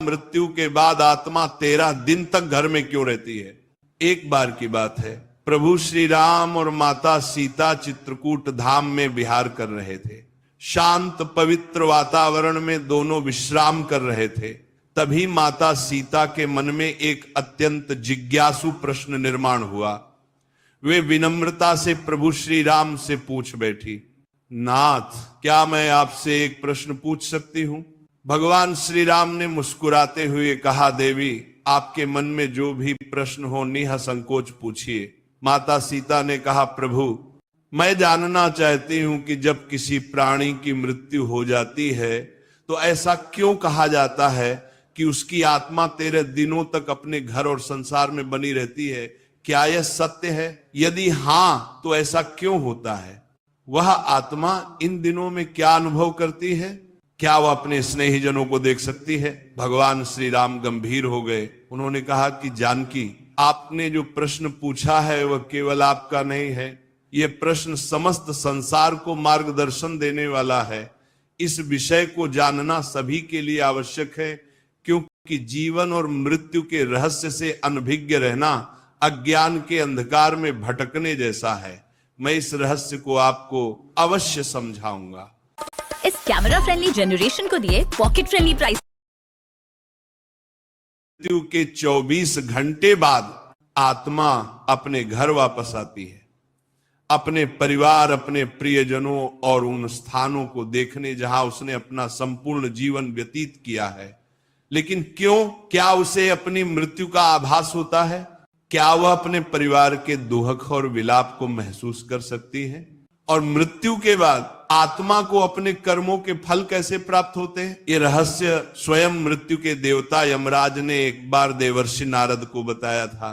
मृत्यु के बाद आत्मा 13 दिन तक घर में क्यों रहती है? एक बार की बात है, प्रभु श्री राम और माता सीता चित्रकूट धाम में विहार कर रहे थे। शांत पवित्र वातावरण में दोनों विश्राम कर रहे थे। तभी माता सीता के मन में एक अत्यंत जिज्ञासु प्रश्न निर्माण हुआ। वे विनम्रता से प्रभु श्री राम से पूछ बैठी, नाथ, क्या मैं आपसे एक प्रश्न पूछ सकती हूं? भगवान श्री राम ने मुस्कुराते हुए कहा, देवी, आपके मन में जो भी प्रश्न हो निसंकोच पूछिए। माता सीता ने कहा, प्रभु, मैं जानना चाहती हूं कि जब किसी प्राणी की मृत्यु हो जाती है तो ऐसा क्यों कहा जाता है कि उसकी आत्मा 13 दिनों तक अपने घर और संसार में बनी रहती है? क्या यह सत्य है? यदि हां, तो ऐसा क्यों होता है? वह आत्मा इन दिनों में क्या अनुभव करती है? क्या वह अपने स्नेहीजनों को देख सकती है? भगवान श्री राम गंभीर हो गए। उन्होंने कहा कि जानकी, आपने जो प्रश्न पूछा है वह केवल आपका नहीं है, यह प्रश्न समस्त संसार को मार्गदर्शन देने वाला है। इस विषय को जानना सभी के लिए आवश्यक है, क्योंकि जीवन और मृत्यु के रहस्य से अनभिज्ञ रहना अज्ञान के अंधकार में भटकने जैसा है। मैं इस रहस्य को आपको अवश्य समझाऊंगा। इस कैमरा फ्रेंडली जनरेशन को दिए पॉकेट फ्रेंडली प्राइस। मृत्यु के 24 घंटे बाद आत्मा अपने घर वापस आती है, अपने परिवार, अपने प्रियजनों और उन स्थानों को देखने जहां उसने अपना संपूर्ण जीवन व्यतीत किया है। लेकिन क्यों? क्या उसे अपनी मृत्यु का आभास होता है? क्या वह अपने परिवार के दुहक और विलाप को महसूस कर सकती है? और मृत्यु के बाद आत्मा को अपने कर्मों के फल कैसे प्राप्त होते हैं? ये रहस्य स्वयं मृत्यु के देवता यमराज ने एक बार देवर्षि नारद को बताया था।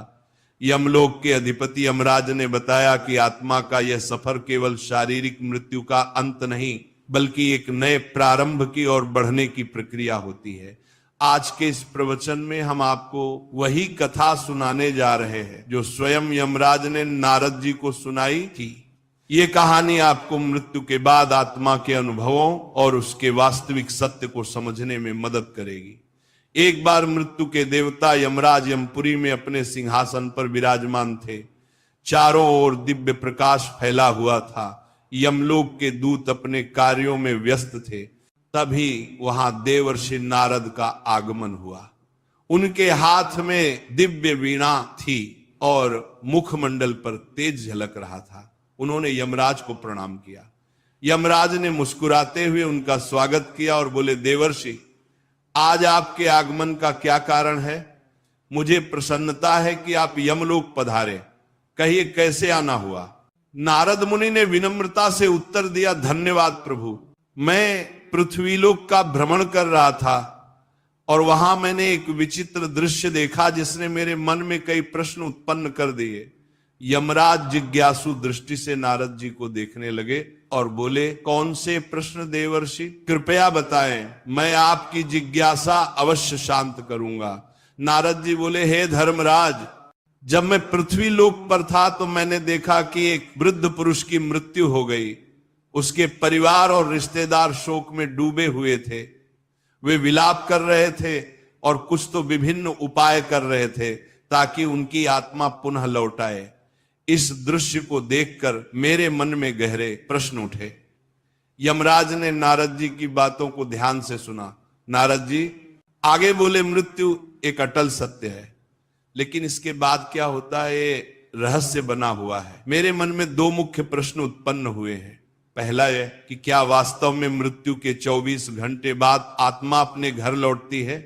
यमलोक के अधिपति यमराज ने बताया कि आत्मा का यह सफर केवल शारीरिक मृत्यु का अंत नहीं, बल्कि एक नए प्रारंभ की ओर बढ़ने की प्रक्रिया होती है। आज के इस प्रवचन में हम आपको वही कथा सुनाने जा रहे हैं जो स्वयं यमराज ने नारद जी को सुनाई थी। ये कहानी आपको मृत्यु के बाद आत्मा के अनुभवों और उसके वास्तविक सत्य को समझने में मदद करेगी। एक बार मृत्यु के देवता यमराज यमपुरी में अपने सिंहासन पर विराजमान थे। चारों ओर दिव्य प्रकाश फैला हुआ था। यमलोक के दूत अपने कार्यों में व्यस्त थे। तभी वहां देवर्षि नारद का आगमन हुआ। उनके हाथ में दिव्य वीणा थी और मुखमंडल पर तेज झलक रहा था। उन्होंने यमराज को प्रणाम किया। यमराज ने मुस्कुराते हुए उनका स्वागत किया और बोले, देवर्षि, आज आपके आगमन का क्या कारण है? मुझे प्रसन्नता है कि आप यमलोक पधारे। कहिए, कैसे आना हुआ? नारद मुनि ने विनम्रता से उत्तर दिया, धन्यवाद प्रभु। मैं पृथ्वीलोक का भ्रमण कर रहा था और वहां मैंने एक विचित्र दृश्य देखा जिसने मेरे मन में कई प्रश्न उत्पन्न कर दिए। यमराज जिज्ञासु दृष्टि से नारद जी को देखने लगे और बोले, कौन से प्रश्न देवर्षि? कृपया बताएं, मैं आपकी जिज्ञासा अवश्य शांत करूंगा। नारद जी बोले, हे धर्मराज, जब मैं पृथ्वी लोक पर था तो मैंने देखा कि एक वृद्ध पुरुष की मृत्यु हो गई। उसके परिवार और रिश्तेदार शोक में डूबे हुए थे। वे विलाप कर रहे थे और कुछ तो विभिन्न उपाय कर रहे थे ताकि उनकी आत्मा पुनः लौट आए। इस दृश्य को देखकर मेरे मन में गहरे प्रश्न उठे। यमराज ने नारद जी की बातों को ध्यान से सुना। नारद जी आगे बोले, मृत्यु एक अटल सत्य है, लेकिन इसके बाद क्या होता है ये रहस्य बना हुआ है। मेरे मन में 2 मुख्य प्रश्न उत्पन्न हुए हैं। पहला यह कि क्या वास्तव में मृत्यु के 24 घंटे बाद आत्मा अपने घर लौटती है?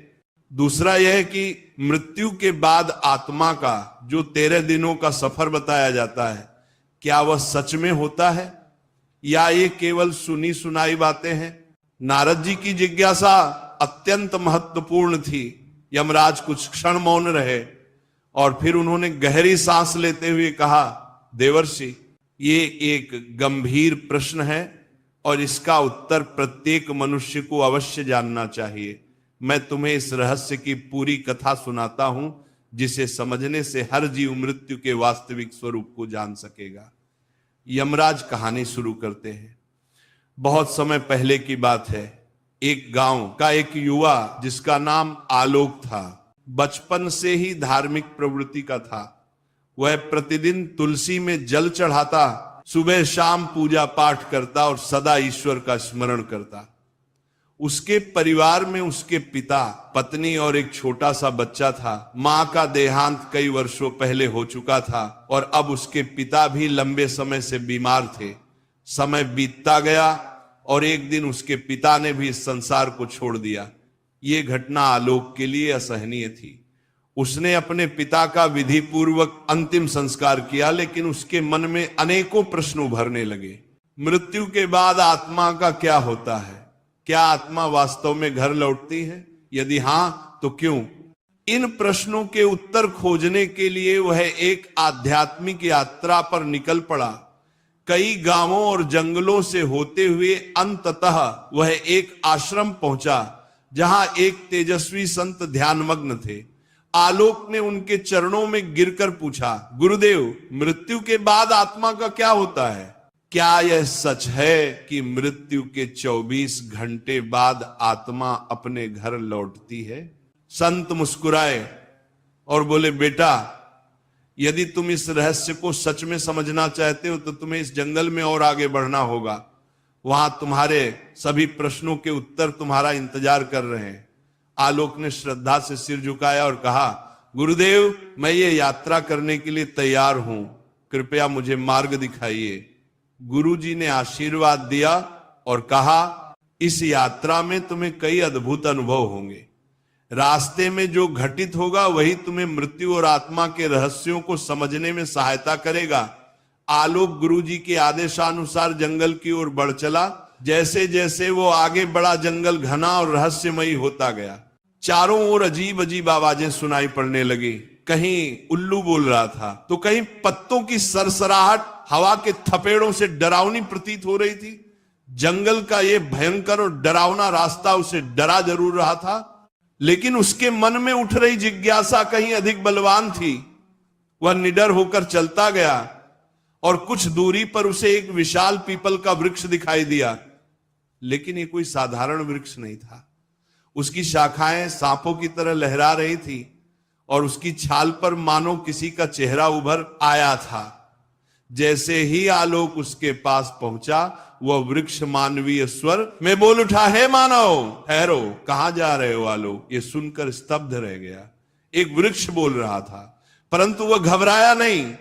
दूसरा यह कि मृत्यु के बाद आत्मा का जो 13 दिनों का सफर बताया जाता है, क्या वह सच में होता है या ये केवल सुनी सुनाई बातें हैं? नारद जी की जिज्ञासा अत्यंत महत्वपूर्ण थी। यमराज कुछ क्षण मौन रहे और फिर उन्होंने गहरी सांस लेते हुए कहा, देवर्षि, ये एक गंभीर प्रश्न है और इसका उत्तर प्रत्येक मनुष्य को अवश्य जानना चाहिए। मैं तुम्हें इस रहस्य की पूरी कथा सुनाता हूं, जिसे समझने से हर जीव मृत्यु के वास्तविक स्वरूप को जान सकेगा। यमराज कहानी शुरू करते हैं। बहुत समय पहले की बात है। एक गांव का एक युवा जिसका नाम आलोक था, बचपन से ही धार्मिक प्रवृत्ति का था। वह प्रतिदिन तुलसी में जल चढ़ाता, सुबह शाम पूजा पाठ करता और सदा ईश्वर का स्मरण करता। उसके परिवार में उसके पिता, पत्नी और एक छोटा सा बच्चा था। मां का देहांत कई वर्षों पहले हो चुका था और अब उसके पिता भी लंबे समय से बीमार थे। समय बीतता गया और एक दिन उसके पिता ने भी इस संसार को छोड़ दिया। ये घटना आलोक के लिए असहनीय थी। उसने अपने पिता का विधि पूर्वक अंतिम संस्कार किया, लेकिन उसके मन में अनेकों प्रश्न उभरने लगे। मृत्यु के बाद आत्मा का क्या होता है? क्या आत्मा वास्तव में घर लौटती है? यदि हां तो क्यों? इन प्रश्नों के उत्तर खोजने के लिए वह एक आध्यात्मिक यात्रा पर निकल पड़ा। कई गांवों और जंगलों से होते हुए अंततः वह एक आश्रम पहुंचा जहां एक तेजस्वी संत ध्यानमग्न थे। आलोक ने उनके चरणों में गिरकर पूछा, गुरुदेव, मृत्यु के बाद आत्मा का क्या होता है? क्या यह सच है कि मृत्यु के 24 घंटे बाद आत्मा अपने घर लौटती है? संत मुस्कुराए और बोले, बेटा, यदि तुम इस रहस्य को सच में समझना चाहते हो तो तुम्हें इस जंगल में और आगे बढ़ना होगा। वहां तुम्हारे सभी प्रश्नों के उत्तर तुम्हारा इंतजार कर रहे हैं। आलोक ने श्रद्धा से सिर झुकाया और कहा, गुरुदेव, मैं ये यात्रा करने के लिए तैयार हूं, कृपया मुझे मार्ग दिखाइए। गुरुजी ने आशीर्वाद दिया और कहा, इस यात्रा में तुम्हें कई अद्भुत अनुभव होंगे। रास्ते में जो घटित होगा वही तुम्हें मृत्यु और आत्मा के रहस्यों को समझने में सहायता करेगा। आलोक गुरुजी के आदेशानुसार जंगल की ओर बढ़ चला। जैसे जैसे वो आगे बढ़ा, जंगल घना और रहस्यमयी होता गया। चारों ओर अजीब अजीब आवाजें सुनाई पड़ने लगी। कहीं उल्लू बोल रहा था तो कहीं पत्तों की सरसराहट हवा के थपेड़ों से डरावनी प्रतीत हो रही थी। जंगल का ये भयंकर और डरावना रास्ता उसे डरा जरूर रहा था, लेकिन उसके मन में उठ रही जिज्ञासा कहीं अधिक बलवान थी। वह निडर होकर चलता गया और कुछ दूरी पर उसे एक विशाल पीपल का वृक्ष दिखाई दिया, लेकिन ये कोई साधारण वृक्ष नहीं था। उसकी शाखाएं सांपों की तरह लहरा रही थी और उसकी छाल पर मानो किसी का चेहरा उभर आया था। जैसे ही आलोक उसके पास पहुंचा, वह वृक्ष मानवीय स्वर में बोल उठा, हे मानव, ठहरो, कहां जा रहे हो? आलोक ये सुनकर स्तब्ध रह गया। एक वृक्ष बोल रहा था, परंतु वह घबराया नहीं।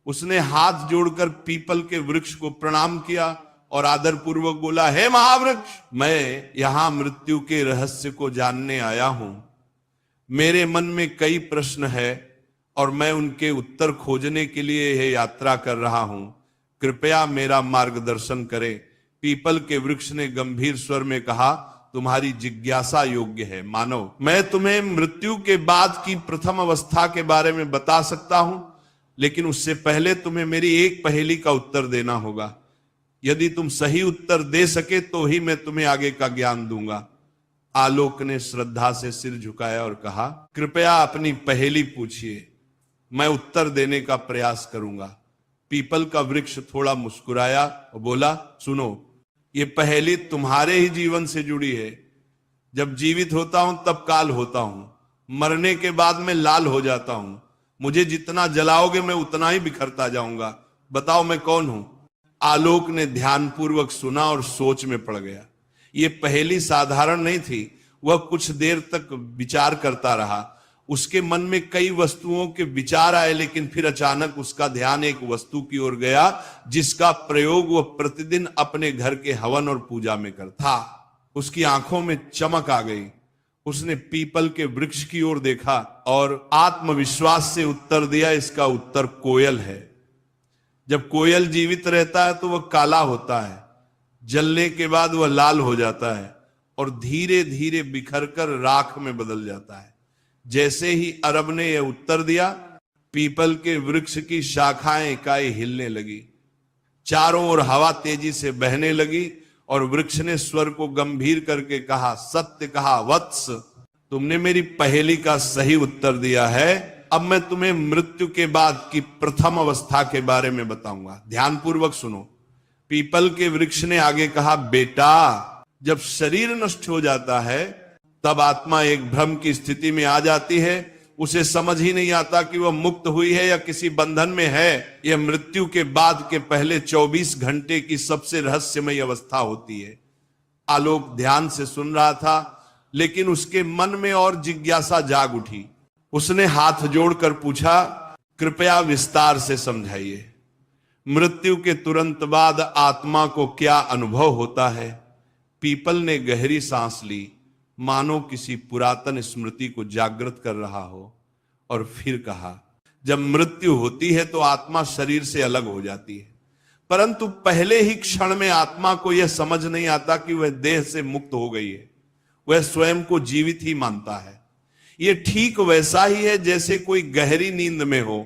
उसने हाथ जोड़कर पीपल के वृक्ष को प्रणाम किया और आदर पूर्वक बोला, हे महावृक्ष, मैं यहां मृत्यु के रहस्य को जानने आया हूं। मेरे मन में कई प्रश्न है और मैं उनके उत्तर खोजने के लिए यह यात्रा कर रहा हूं। कृपया मेरा मार्गदर्शन करें। पीपल के वृक्ष ने गंभीर स्वर में कहा, तुम्हारी जिज्ञासा योग्य है मानव। मैं तुम्हें मृत्यु के बाद की प्रथम अवस्था के बारे में बता सकता हूं, लेकिन उससे पहले तुम्हें मेरी एक पहेली का उत्तर देना होगा। यदि तुम सही उत्तर दे सके तो ही मैं तुम्हें आगे का ज्ञान दूंगा। आलोक ने श्रद्धा से सिर झुकाया और कहा, कृपया अपनी पहेली पूछिए, मैं उत्तर देने का प्रयास करूंगा। पीपल का वृक्ष थोड़ा मुस्कुराया और बोला, सुनो, ये पहेली तुम्हारे ही जीवन से जुड़ी है। जब जीवित होता हूं तब काल होता हूं, मरने के बाद मैं लाल हो जाता हूं। मुझे जितना जलाओगे मैं उतना ही बिखरता जाऊंगा। बताओ मैं कौन हूं? आलोक ने ध्यानपूर्वक सुना और सोच में पड़ गया। ये पहेली साधारण नहीं थी। वह कुछ देर तक विचार करता रहा। उसके मन में कई वस्तुओं के विचार आए, लेकिन फिर अचानक उसका ध्यान एक वस्तु की ओर गया जिसका प्रयोग वह प्रतिदिन अपने घर के हवन और पूजा में करता था। उसकी आंखों में चमक आ गई। उसने पीपल के वृक्ष की ओर देखा और आत्मविश्वास से उत्तर दिया, इसका उत्तर कोयल है। जब कोयल जीवित रहता है तो वह काला होता है, जलने के बाद वह लाल हो जाता है और धीरे धीरे बिखरकर राख में बदल जाता है। जैसे ही अरब ने यह उत्तर दिया, पीपल के वृक्ष की शाखाएं इकाई हिलने लगी। चारों ओर हवा तेजी से बहने लगी और वृक्ष ने स्वर को गंभीर करके कहा, सत्य कहा वत्स, तुमने मेरी पहेली का सही उत्तर दिया है। अब मैं तुम्हें मृत्यु के बाद की प्रथम अवस्था के बारे में बताऊंगा। ध्यानपूर्वक सुनो। पीपल के वृक्ष ने आगे कहा, बेटा, जब शरीर नष्ट हो जाता है तब आत्मा एक भ्रम की स्थिति में आ जाती है। उसे समझ ही नहीं आता कि वह मुक्त हुई है या किसी बंधन में है। यह मृत्यु के बाद के पहले 24 घंटे की सबसे रहस्यमय अवस्था होती है। आलोक ध्यान से सुन रहा था, लेकिन उसके मन में और जिज्ञासा जाग उठी। उसने हाथ जोड़कर पूछा, कृपया विस्तार से समझाइए, मृत्यु के तुरंत बाद आत्मा को क्या अनुभव होता है? पीपल ने गहरी सांस ली, मानो किसी पुरातन स्मृति को जागृत कर रहा हो, और फिर कहा, जब मृत्यु होती है तो आत्मा शरीर से अलग हो जाती है, परंतु पहले ही क्षण में आत्मा को यह समझ नहीं आता कि वह देह से मुक्त हो गई है। वह स्वयं को जीवित ही मानता है। यह ठीक वैसा ही है जैसे कोई गहरी नींद में हो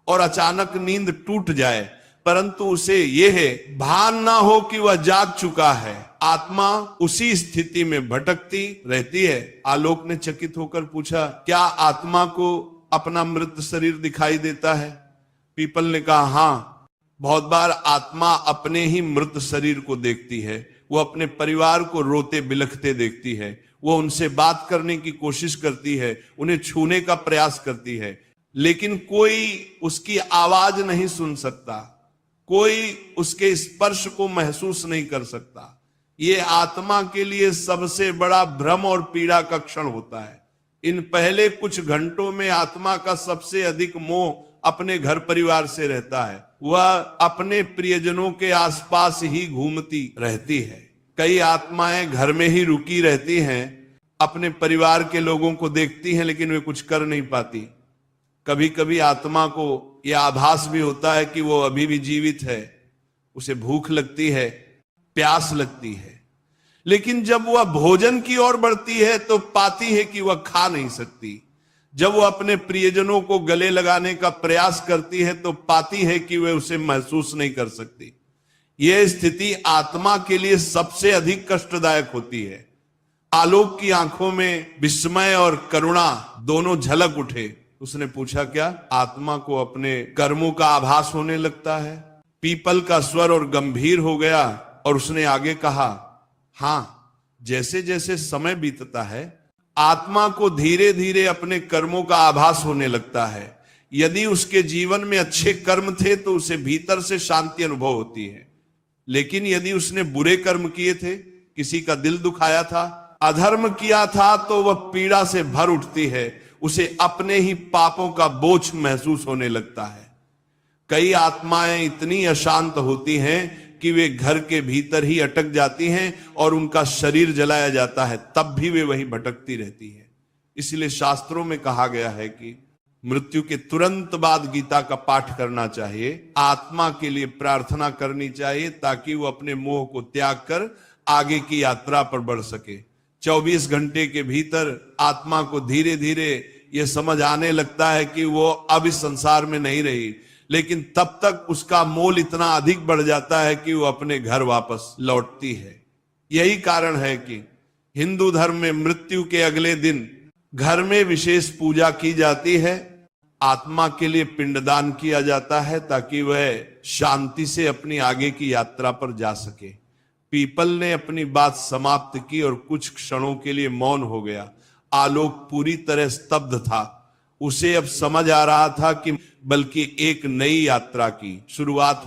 और अचानक नींद टूट जाए, परंतु उसे यह भान ना हो कि वह जाग चुका है। आत्मा उसी स्थिति में भटकती रहती है। आलोक ने चकित होकर पूछा, क्या आत्मा को अपना मृत शरीर दिखाई देता है? पीपल ने कहा, हां, बहुत बार आत्मा अपने ही मृत शरीर को देखती है। वो अपने परिवार को रोते बिलखते देखती है। वो उनसे बात करने की कोशिश करती है, उन्हें छूने का प्रयास करती है, लेकिन कोई उसकी आवाज नहीं सुन सकता, कोई उसके स्पर्श को महसूस नहीं कर सकता। ये आत्मा के लिए सबसे बड़ा भ्रम और पीड़ा का क्षण होता है। इन पहले कुछ घंटों में आत्मा का सबसे अधिक मोह अपने घर परिवार से रहता है। वह अपने प्रियजनों के आसपास ही घूमती रहती है। कई आत्माएं घर में ही रुकी रहती हैं, अपने परिवार के लोगों को देखती हैं, लेकिन वे कुछ कर नहीं पाती। कभी कभी आत्मा को यह आभास भी होता है कि वो अभी भी जीवित है, उसे भूख लगती है, प्यास लगती है, लेकिन जब वह भोजन की ओर बढ़ती है तो पाती है कि वह खा नहीं सकती। जब वो अपने प्रियजनों को गले लगाने का प्रयास करती है तो पाती है कि वह उसे महसूस नहीं कर सकती। यह स्थिति आत्मा के लिए सबसे अधिक कष्टदायक होती है। आलोक की आंखों में विस्मय और करुणा दोनों झलक उठे। उसने पूछा, क्या आत्मा को अपने कर्मों का आभास होने लगता है? पीपल का स्वर और गंभीर हो गया और उसने आगे कहा, हां, जैसे जैसे समय बीतता है आत्मा को धीरे धीरे अपने कर्मों का आभास होने लगता है। यदि उसके जीवन में अच्छे कर्म थे तो उसे भीतर से शांति अनुभव होती है, लेकिन यदि उसने बुरे कर्म किए थे, किसी का दिल दुखाया था, अधर्म किया था, तो वह पीड़ा से भर उठती है। उसे अपने ही पापों का बोझ महसूस होने लगता है। कई आत्माएं इतनी अशांत होती हैं कि वे घर के भीतर ही अटक जाती हैं और उनका शरीर जलाया जाता है, तब भी वे वहीं भटकती रहती हैं। इसलिए शास्त्रों में कहा गया है कि मृत्यु के तुरंत बाद गीता का पाठ करना चाहिए, आत्मा के लिए प्रार्थना करनी चाहिए, ताकि वो अपने मोह को त्याग कर आगे की यात्रा पर बढ़ सके। 24 घंटे के भीतर आत्मा को धीरे धीरे ये समझ आने लगता है कि वो अब इस संसार में नहीं रही, लेकिन तब तक उसका मोल इतना अधिक बढ़ जाता है कि वो अपने घर वापस लौटती है। यही कारण है कि हिंदू धर्म में मृत्यु के अगले दिन घर में विशेष पूजा की जाती है, आत्मा के लिए पिंडदान किया जाता है, ताकि वह शांति से अपनी आगे की यात्रा पर जा सके। पीपल ने अपनी बात समाप्त की और कुछ क्षणों के लिए मौन हो गया। आलोक पूरी तरह स्तब्ध था। उसे अब समझ आ रहा था कि बल्कि एक नई यात्रा की शुरुआत